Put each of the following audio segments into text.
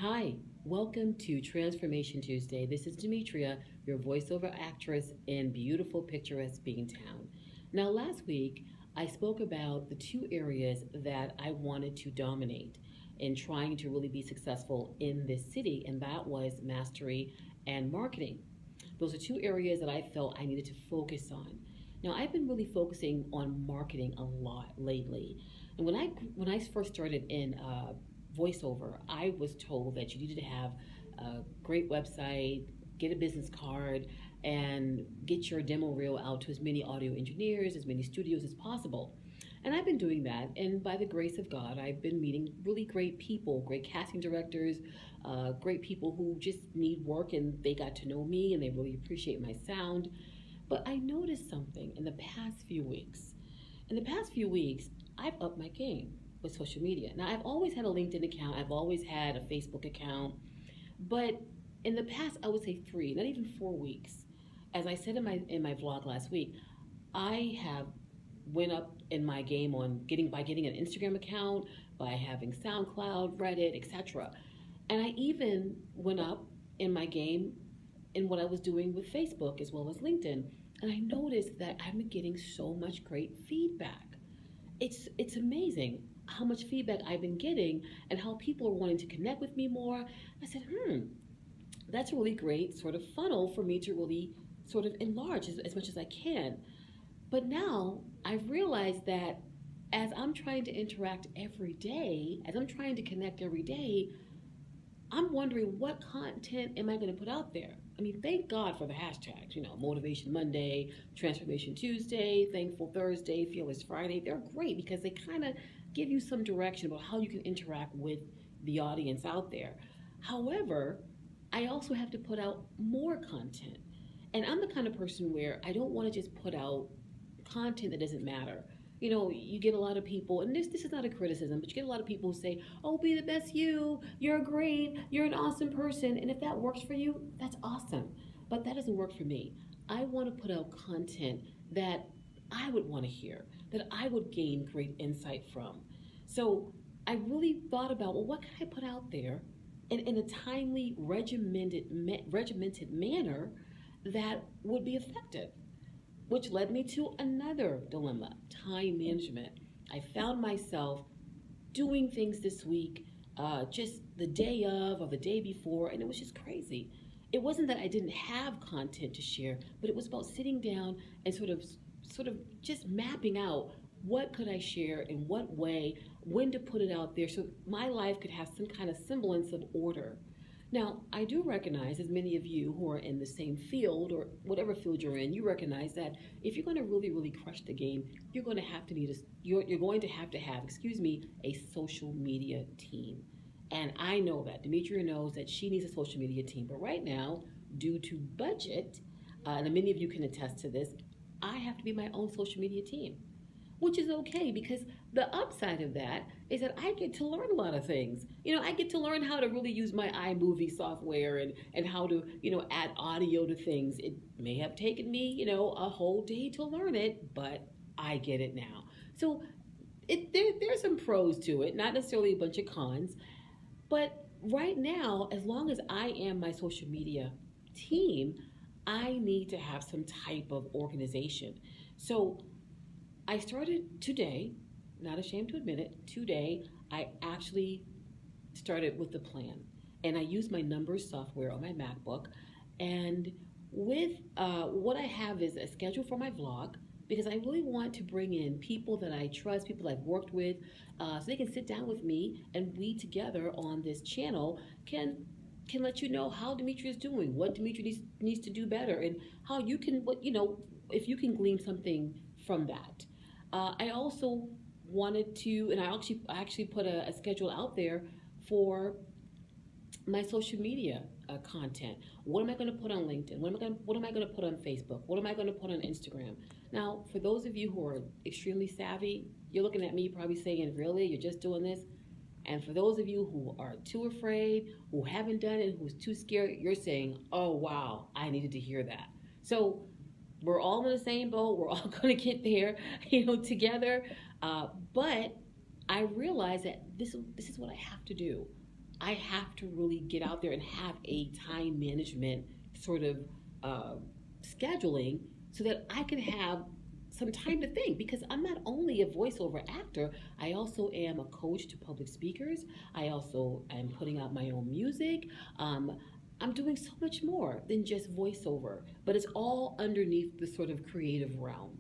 Hi, welcome to Transformation Tuesday. This is Demetria, your voiceover actress in beautiful, picturesque Beantown. Now, last week, I spoke about the two areas that I wanted to dominate in trying to really be successful in this city, and that was mastery and marketing. Those are two areas that I felt I needed to focus on. Now, I've been really focusing on marketing a lot lately. And when I first started in voiceover, I was told that you needed to have a great website, get a business card, and get your demo reel out to as many audio engineers, as many studios as possible. And I've been doing that, and by the grace of God, I've been meeting really great people, great casting directors, great people who just need work, and they got to know me and they really appreciate my sound. But I noticed something in the past few weeks. In the past few weeks, I've upped my game with social media. Now, I've always had a LinkedIn account, I've always had a Facebook account, but in the past, I would say 3, not even 4 weeks. As I said in my vlog last week, I have went up in my game on getting an Instagram account, by having SoundCloud, Reddit, etc. And I even went up in my game in what I was doing with Facebook as well as LinkedIn. And I noticed that I've been getting so much great feedback. It's amazing how much feedback I've been getting and how people are wanting to connect with me more. I said, that's a really great sort of funnel for me to really sort of enlarge as much as I can. But now I've realized that as I'm trying to interact every day, as I'm trying to connect every day, I'm wondering what content am I going to put out there? I mean, thank God for the hashtags, Motivation Monday, Transformation Tuesday, Thankful Thursday, Fearless Friday. They're great because they kind of give you some direction about how you can interact with the audience out there. However, I also have to put out more content. And I'm the kind of person where I don't want to just put out content that doesn't matter. You get a lot of people, and this is not a criticism, but you get a lot of people who say, "Oh, be the best you. You're great. You're an awesome person." And if that works for you, that's awesome. But that doesn't work for me. I want to put out content that I would want to hear, that I would gain great insight from. So I really thought about, well, what can I put out there in a timely, regimented manner that would be effective? Which led me to another dilemma: time management. I found myself doing things this week just the day of or the day before, and it was just crazy. It wasn't that I didn't have content to share, but it was about sitting down and sort of just mapping out what could I share, in what way, when to put it out there so my life could have some kind of semblance of order. Now, I do recognize, as many of you who are in the same field or whatever field you're in, you recognize that if you're going to really, really crush the game, you're going to have to you're going to have, a social media team. And I know that. Demetria knows that she needs a social media team. But right now, due to budget, and many of you can attest to this, I have to be my own social media team, which is okay because the upside of that is that I get to learn a lot of things. I get to learn how to really use my iMovie software and how to, add audio to things. It may have taken me, a whole day to learn it, but I get it now. So there's some pros to it, not necessarily a bunch of cons. But right now, as long as I am my social media team, I need to have some type of organization. So I started today, not ashamed to admit it, today I actually started with the plan. And I use my numbers software on my MacBook. And with what I have is a schedule for my vlog because I really want to bring in people that I trust, people I've worked with, so they can sit down with me and we together on this channel can let you know how Demetria is doing, what Demetria needs to do better, and how you can, if you can glean something from that. I also wanted to, and I actually put a schedule out there for my social media content. What am I going to put on LinkedIn? What am I going to put on Facebook? What am I going to put on Instagram? Now, for those of you who are extremely savvy, you're looking at me probably saying, "Really, you're just doing this?" And for those of you who are too afraid, who haven't done it, who's too scared, you're saying, "Oh wow, I needed to hear that." So we're all in the same boat. We're all going to get there, together. But I realize that this is what I have to do. I have to really get out there and have a time management sort of uh, scheduling so that I can have some time to think, because I'm not only a voiceover actor, I also am a coach to public speakers. I also am putting out my own music. Um, I'm doing so much more than just voiceover, but it's all underneath the sort of creative realm.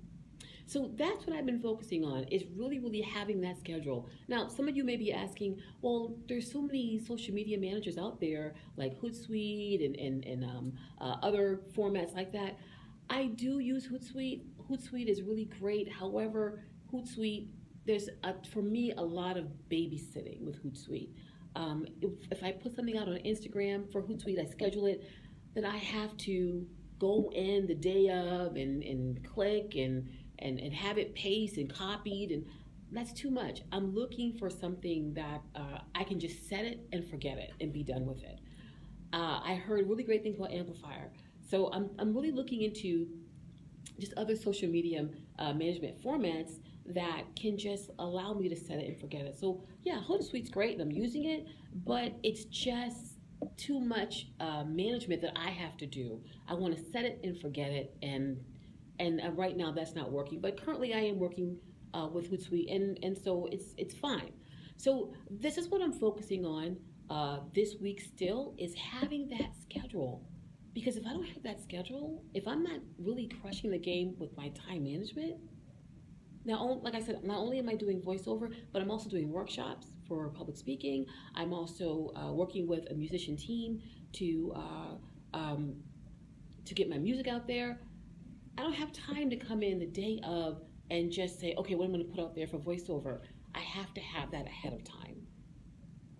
So that's what I've been focusing on, is really, really having that schedule. Now, some of you may be asking, well, there's so many social media managers out there like Hootsuite and other formats like that. I do use Hootsuite. Hootsuite is really great. However, Hootsuite, for me, a lot of babysitting with Hootsuite. If I put something out on Instagram for Hootsuite, I schedule it, then I have to go in the day of and click and have it pasted and copied, and that's too much. I'm looking for something that I can just set it and forget it and be done with it. I heard really great things about Amplifier. So I'm really looking into just other social media management formats that can just allow me to set it and forget it. So yeah, Hootsuite's great and I'm using it, but it's just too much management that I have to do. I want to set it and forget it, and right now that's not working. But currently I am working with Hootsuite, and so it's fine. So this is what I'm focusing on this week. Still is having that schedule, because if I don't have that schedule, if I'm not really crushing the game with my time management, now, like I said, not only am I doing voiceover, but I'm also doing workshops for public speaking. I'm also working with a musician team um, to get my music out there. I don't have time to come in the day of and just say, okay, what I'm going to put out there for voiceover. I have to have that ahead of time.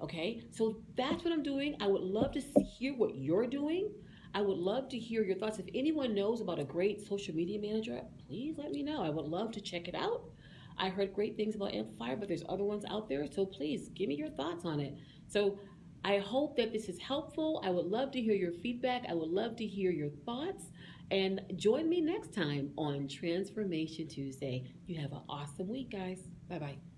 Okay, so that's what I'm doing. I would love to hear what you're doing. I would love to hear your thoughts. If anyone knows about a great social media manager, please let me know. I would love to check it out. I heard great things about Amplifier, but there's other ones out there. So please give me your thoughts on it. So I hope that this is helpful. I would love to hear your feedback. I would love to hear your thoughts. And join me next time on Transformation Tuesday. You have an awesome week, guys. Bye bye.